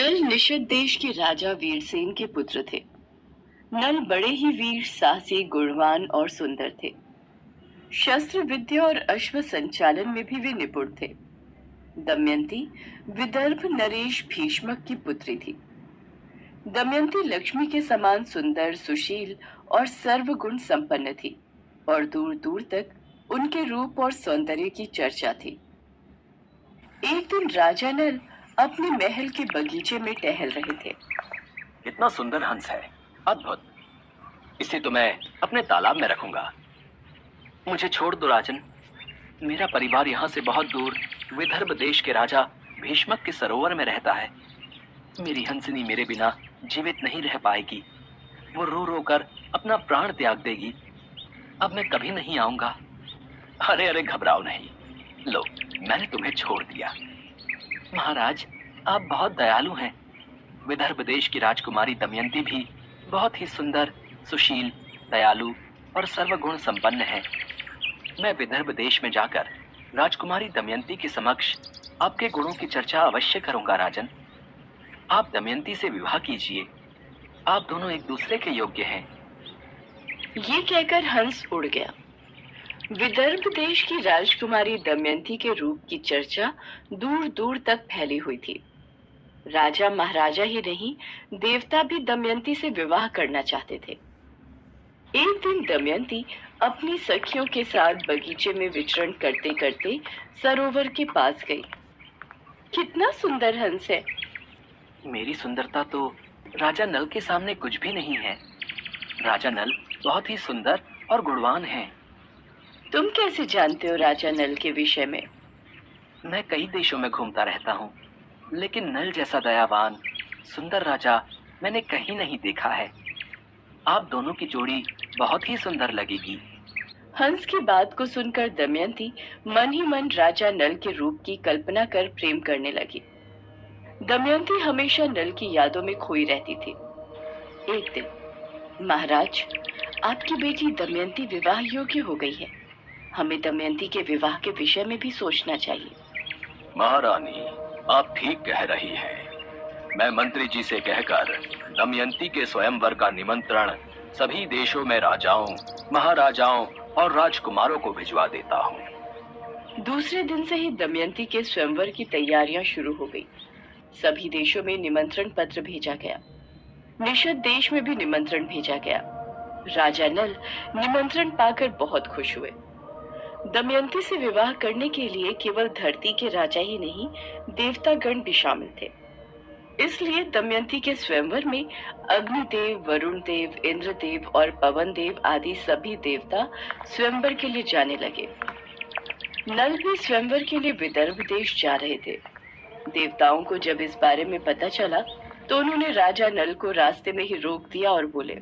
नल निषद देश के राजा वीरसेन के पुत्र थे। नल बड़े ही वीर, साहसी, गुणवान और सुंदर थे। शस्त्र विद्या और अश्व संचालन में भी वे निपुण थे। दमयंती विदर्भ नरेश भीष्मक की पुत्री थी। दमयंती लक्ष्मी के समान सुंदर, सुशील और सर्वगुण संपन्न थी और दूर दूर तक उनके रूप और सौंदर्य की चर्चा थी। एक दिन राजा नल अपने महल के बगीचे में टहल रहे थे। इतना सुंदर हंस है, अद्भुत। इसे तो मैं अपने तालाब में रखूंगा। मुझे छोड़ दो राजन। मेरा परिवार यहाँ से बहुत दूर विदर्भ देश के राजा भीष्मक के सरोवर में रहता है। मेरी हंसनी मेरे बिना जीवित नहीं रह पाएगी। वो रो रो कर अपना प्राण त्याग देगी। अब मैं कभी नहीं आऊंगा। अरे अरे, घबराओ नहीं। लो, मैंने तुम्हें छोड़ दिया। महाराज, आप बहुत दयालु हैं। विदर्भ देश की राजकुमारी दमयंती भी बहुत ही सुंदर, सुशील, दयालु और सर्वगुण संपन्न है। मैं विदर्भ देश में जाकर राजकुमारी दमयंती के समक्ष आपके गुणों की चर्चा अवश्य करूंगा राजन। आप दमयंती से विवाह कीजिए। आप दोनों एक दूसरे के योग्य हैं। ये कहकर हंस उड़ गया। विदर्भ देश की राजकुमारी दमयंती के रूप की चर्चा दूर दूर तक फैली हुई थी। राजा महाराजा ही नहीं, देवता भी दमयंती से विवाह करना चाहते थे। एक दिन दमयंती अपनी सखियों के साथ बगीचे में विचरण करते करते सरोवर के पास गई। कितना सुंदर हंस है। मेरी सुंदरता तो राजा नल के सामने कुछ भी नहीं है। राजा नल बहुत ही सुंदर और गुणवान हैं। तुम कैसे जानते हो राजा नल के विषय में? मैं कई देशों में घूमता रहता हूँ, लेकिन नल जैसा दयावान, सुंदर राजा मैंने कहीं नहीं देखा है। आप दोनों की जोड़ी बहुत ही सुंदर लगेगी। हंस की बात को सुनकर दमयंती मन ही मन राजा नल के रूप की कल्पना कर प्रेम करने लगी। दमयंती हमेशा नल की यादों में खोई रहती थी। एक दिन, महाराज, आपकी बेटी दमयंती विवाह योग्य हो गई है। हमें दमयंती के विवाह के विषय में भी सोचना चाहिए। महारानी, आप ठीक कह रही हैं। मैं मंत्री जी से कहकर दमयंती के स्वयंवर का निमंत्रण सभी देशों में राजाओं, महाराजाओं और राजकुमारों को भिजवा देता हूँ। दूसरे दिन से ही दमयंती के स्वयंवर की तैयारियां शुरू हो गई। सभी देशों में निमंत्रण पत्र भेजा गया। निषद देश में भी निमंत्रण भेजा गया। राजा नल निमंत्रण पाकर बहुत खुश हुए। दमयंती से विवाह करने के लिए केवल धरती के राजा ही नहीं, देवतागण भी शामिल थे। इसलिए दमयंती के स्वयंवर में अग्निदेव, वरुण देव, इंद्रदेव और पवन देव आदि सभी देवता स्वयंवर के लिए जाने लगे। नल भी स्वयंवर के लिए विदर्भ देश जा रहे थे। देवताओं को जब इस बारे में पता चला तो उन्होंने राजा नल को रास्ते में ही रोक दिया और बोले,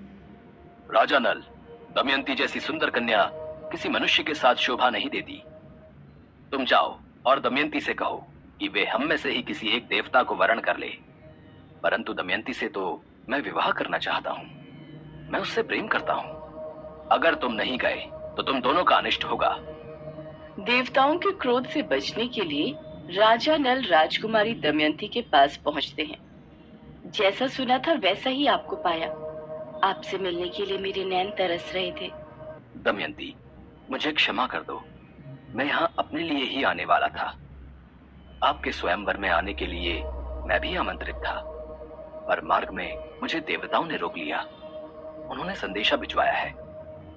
राजा नल, दमयंती जैसी सुंदर कन्या किसी मनुष्य के साथ शोभा नहीं देती। तुम जाओ और दमयंती से कहो कि वे हम में से ही किसी एक देवता को वरण कर ले। परंतु दमयंती से तो मैं विवाह करना चाहता हूँ। मैं उससे प्रेम करता हूँ। अगर तुम नहीं गए तो तुम दोनों का अनिष्ट होगा। देवताओं के क्रोध से बचने के लिए राजा नल राजकुमारी दमयंती के पास पहुंचते हैं। जैसा सुना था वैसा ही आपको पाया। आपसे मिलने के लिए मेरे नैन तरस रहे थे। दमयंती, मुझे क्षमा कर दो। मैं यहाँ अपने लिए ही आने वाला था। आपके स्वयंवर में आने के लिए मैं भी आमंत्रित था, पर मार्ग में मुझे देवताओं ने रोक लिया। उन्होंने संदेशा भिजवाया है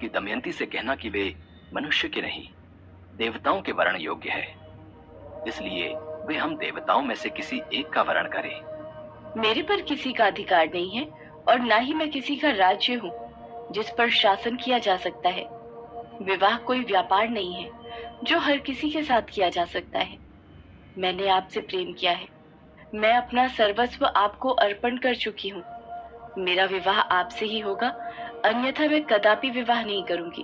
कि दमयंती से कहना कि वे मनुष्य के नहीं, देवताओं के वरण योग्य है। इसलिए वे हम देवताओं में से किसी एक का वरण करें। मेरे पर किसी का अधिकार नहीं है और ना ही मैं किसी का राज्य हूँ जिस पर शासन किया जा सकता है। विवाह कोई व्यापार नहीं है जो हर किसी के साथ किया जा सकता है। मैंने आपसे प्रेम किया है। मैं अपना सर्वस्व आपको अर्पण कर चुकी हूँ। मेरा विवाह आपसे ही होगा, अन्यथा मैं कदापि विवाह नहीं करूंगी।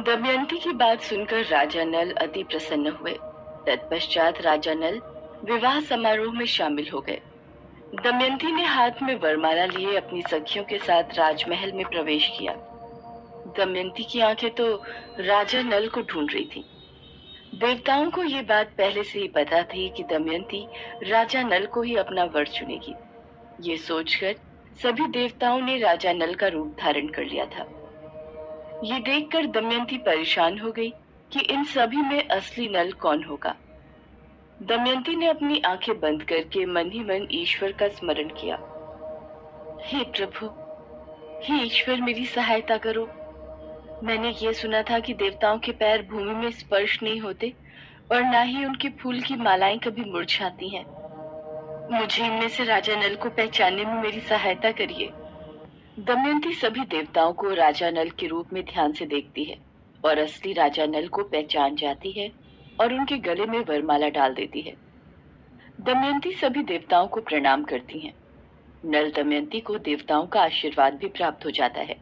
दमयंती की बात सुनकर राजा नल अति प्रसन्न हुए। तत्पश्चात राजा नल विवाह समारोह में शामिल हो गए। दमयंती ने हाथ में वरमाला लिए अपनी सखियों के साथ राजमहल में प्रवेश किया। दमयंती की आंखें तो राजा नल को ढूंढ रही थी। देवताओं को ये बात पहले से ही पता थी कि दमयंती राजा नल को ही अपना वर चुनेगी। ये सोचकर सभी देवताओं ने राजा नल का रूप धारण कर लिया था। ये देखकर दमयंती परेशान हो गई कि इन सभी में असली नल कौन होगा। दमयंती ने अपनी आंखें बंद करके मन ही मन ईश्वर का स्मरण किया। हे प्रभु, हे ईश्वर, मेरी सहायता करो। मैंने ये सुना था कि देवताओं के पैर भूमि में स्पर्श नहीं होते और ना ही उनके फूल की मालाएं कभी मुरझाती हैं। मुझे इनमें से राजा नल को पहचानने में मेरी सहायता करिए। दमयंती सभी देवताओं को राजा नल के रूप में ध्यान से देखती है और असली राजा नल को पहचान जाती है और उनके गले में वरमाला डाल देती है। दमयंती सभी देवताओं को प्रणाम करती हैं। नल दमयंती को देवताओं का आशीर्वाद भी प्राप्त हो जाता है।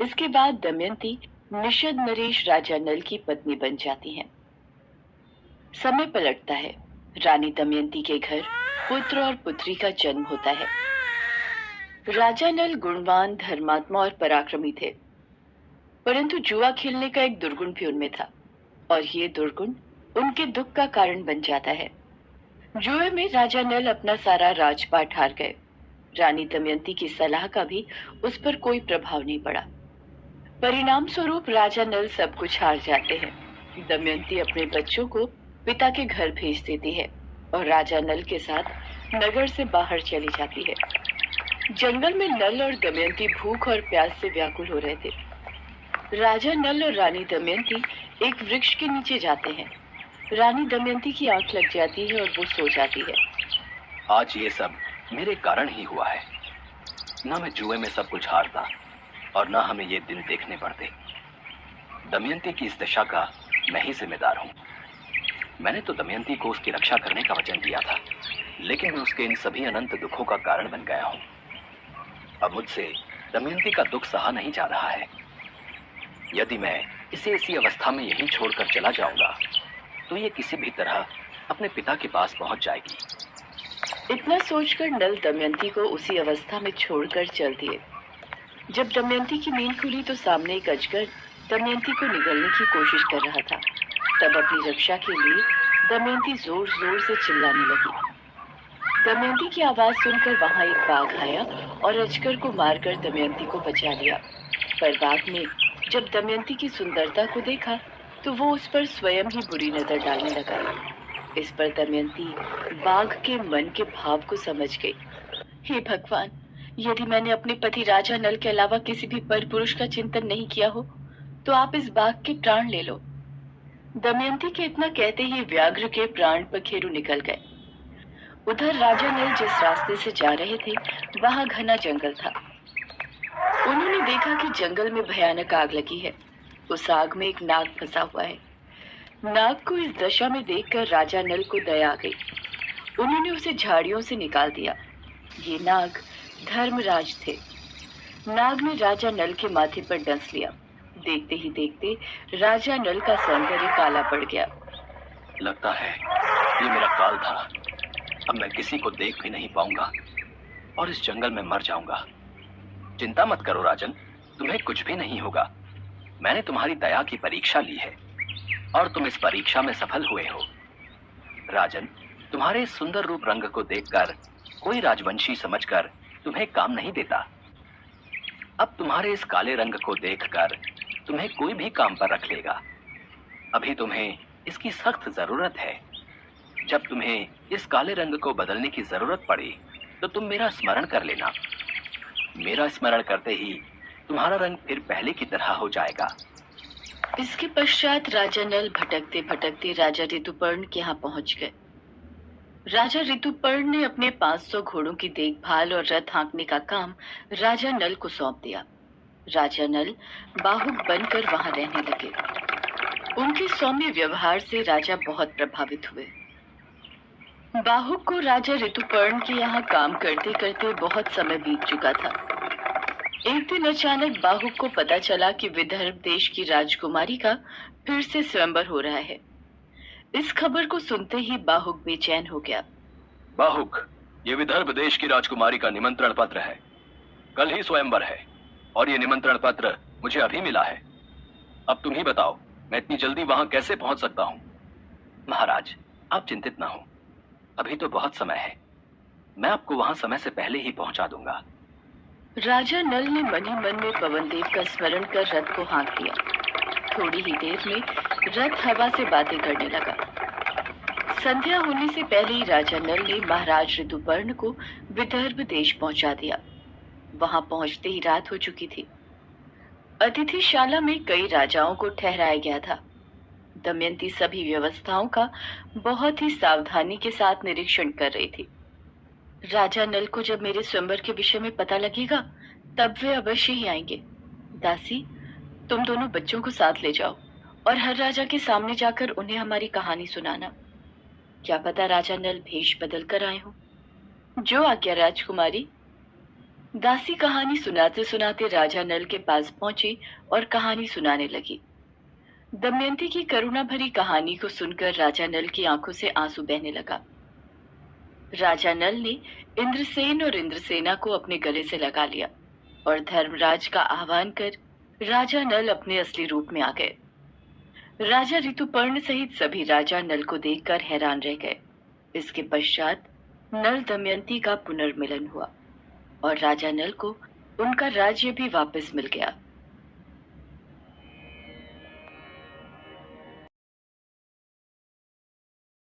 इसके बाद दमयंती निषद नरेश राजा नल की पत्नी बन जाती हैं। समय पलटता है। रानी दमयंती के घर पुत्र और पुत्री का जन्म होता है। राजा नल गुणवान, धर्मात्मा और पराक्रमी थे, परंतु जुआ खेलने का एक दुर्गुण भी उनमें था और ये दुर्गुण उनके दुख का कारण बन जाता है। जुए में राजा नल अपना सारा राजपाट हार गए। रानी दमयंती की सलाह का भी उस पर कोई प्रभाव नहीं पड़ा। परिणाम स्वरूप राजा नल सब कुछ हार जाते हैं। दमयंती अपने बच्चों को पिता के घर भेज देती है और राजा नल के साथ नगर से बाहर चली जाती है। जंगल में नल और दमयंती भूख और प्यास से व्याकुल हो रहे थे। राजा नल और रानी दमयंती एक वृक्ष के नीचे जाते हैं। रानी दमयंती की आंख लग जाती है और वो सो जाती है। आज ये सब मेरे कारण ही हुआ है। ना मैं जुए में सब कुछ हारता और ना हमें ये दिन देखने पड़ते। दमयंती की इस दशा का मैं ही जिम्मेदार हूँ। मैंने तो दमयंती को उसकी रक्षा करने का वचन दिया था, लेकिन मैं उसके इन सभी अनंत दुखों का कारण बन गया हूँ। अब मुझसे दमयंती का दुख सहा नहीं जा रहा है। यदि मैं इसे इसी अवस्था में यहीं छोड़कर चला जाऊंगा तो ये किसी भी तरह अपने पिता के पास पहुंच जाएगी। इतना सोचकर नल दमयंती को उसी अवस्था में छोड़कर चल दिए। जब दमयंती की नींद खुली तो सामने एक अजगर दमयंती को निगलने की कोशिश कर रहा था। तब अपनी रक्षा के लिए दमयंती जोर जोर से चिल्लाने लगी। दमयंती की आवाज सुनकर वहां एक बाघ आया और अजगर को मारकर दमयंती को बचा लिया। पर बाघ ने जब दमयंती की सुंदरता को देखा तो वो उस पर स्वयं ही बुरी नजर डालने लगा। इस पर दमयंती बाघ के मन के भाव को समझ गई। हे भगवान, यदि मैंने अपने पति राजा नल के अलावा किसी भी पर पुरुष का चिंतन नहीं किया हो तो आप इस बाघ के प्राण ले लो। दमयंती के इतना कहते ही व्याघ्र के प्राण पखेरु निकल गए। उधर राजा नल जिस रास्ते से जा रहे थे वहां घना जंगल था। उन्होंने देखा कि जंगल में भयानक आग लगी है। उस आग में एक नाग फंसा हुआ है। नाग को इस दशा में देखकर राजा नल को दया आ गई। उन्होंने उसे झाड़ियों से निकाल दिया। ये नाग धर्मराज थे। नाग ने राजा नल के माथे पर डंस लिया। देखते ही देखते राजा नल का सौंदर्य काला पड़ गया। लगता है ये मेरा काल था। अब मैं किसी को देख भी नहीं पाऊंगा और इस जंगल में मर जाऊंगा। चिंता मत करो राजन, तुम्हें कुछ भी नहीं होगा। मैंने तुम्हारी दया की परीक्षा ली है और तुम इस परीक्षा में सफल हुए हो। राजन, तुम्हारे इस सुंदर रूप रंग को देखकर कोई राजवंशी समझकर तुम्हें काम नहीं देता। अब तुम्हारे इस काले रंग को देखकर तुम्हें कोई भी काम पर रख लेगा। अभी तुम्हें इसकी सख्त जरूरत है। जब तुम्हें इस काले रंग को बदलने की जरूरत पड़ी तो तुम मेरा स्मरण कर लेना। मेरा स्मरण करते ही तुम्हारा रंग फिर पहले की तरह हो जाएगा। इसके पश्चात राजा नल भटकते भटकते राजा ऋतुपर्ण के यहाँ पहुंच गए। राजा ऋतुपर्ण ने अपने 500 घोड़ों की देखभाल और रथ हाँकने का काम राजा नल को सौंप दिया। राजा नल बाहुक बनकर वहां रहने लगे। उनके सौम्य व्यवहार से राजा बहुत प्रभावित हुए। बाहुक को राजा ऋतुपर्ण के यहाँ काम करते करते बहुत समय बीत चुका था। एक दिन अचानक बाहुक को पता चला कि विदर्भ देश की राजकुमारी का फिर से स्वयंवर हो रहा है। इस खबर को सुनते ही बाहुक बेचैन हो गया। बाहुक, ये विदर्भ देश की राजकुमारी का निमंत्रण पत्र है। कल ही स्वयंवर है और ये निमंत्रण पत्र मुझे अभी मिला है। अब तुम ही बताओ, मैं इतनी जल्दी वहां कैसे पहुंच सकता हूँ? महाराज, आप चिंतित ना हो, अभी तो बहुत समय है। मैं आपको वहां समय से पहले ही पहुंचा दूंगा। राजा नल ने मन ही मन में पवनदेव का स्मरण कर रथ को हाँक दिया। थोड़ी ही देर में रथ हवा से बातें करने लगा। संध्या होने से पहले ही राजा नल ने महाराज ऋतुपर्ण को विदर्भ देश पहुंचा दिया। वहां पहुंचते ही रात हो चुकी थी। अतिथिशाला में कई राजाओं को ठहराया गया था। दमयंती सभी व्यवस्थाओं का बहुत ही सावधानी के साथ निरीक्षण कर रही थी। राजा नल को जब मेरे स्वयंवर के विषय में पता लगेगा तब वे अवश्य ही आएंगे। दासी, तुम दोनों बच्चों को साथ ले जाओ और हर राजा के सामने जाकर उन्हें हमारी कहानी सुनाना। क्या पता राजा नल भेष बदल कर आए हो। जो आज्ञा राजकुमारी। दासी कहानी सुनाते सुनाते राजा नल के पास पहुंची और कहानी सुनाने लगी। दमयंती की करुणा भरी कहानी को सुनकर राजा नल की आंखों से आंसू बहने लगा। राजा नल ने इंद्रसेन और इंद्रसेना को अपने गले से लगा लिया और धर्मराज का आह्वान कर राजा नल अपने असली रूप में आ गए। राजा ऋतुपर्ण सहित सभी राजा नल को देखकर हैरान रह गए। इसके पश्चात नल दमयंती का पुनर्मिलन हुआ और राजा नल को उनका राज्य भी वापस मिल गया।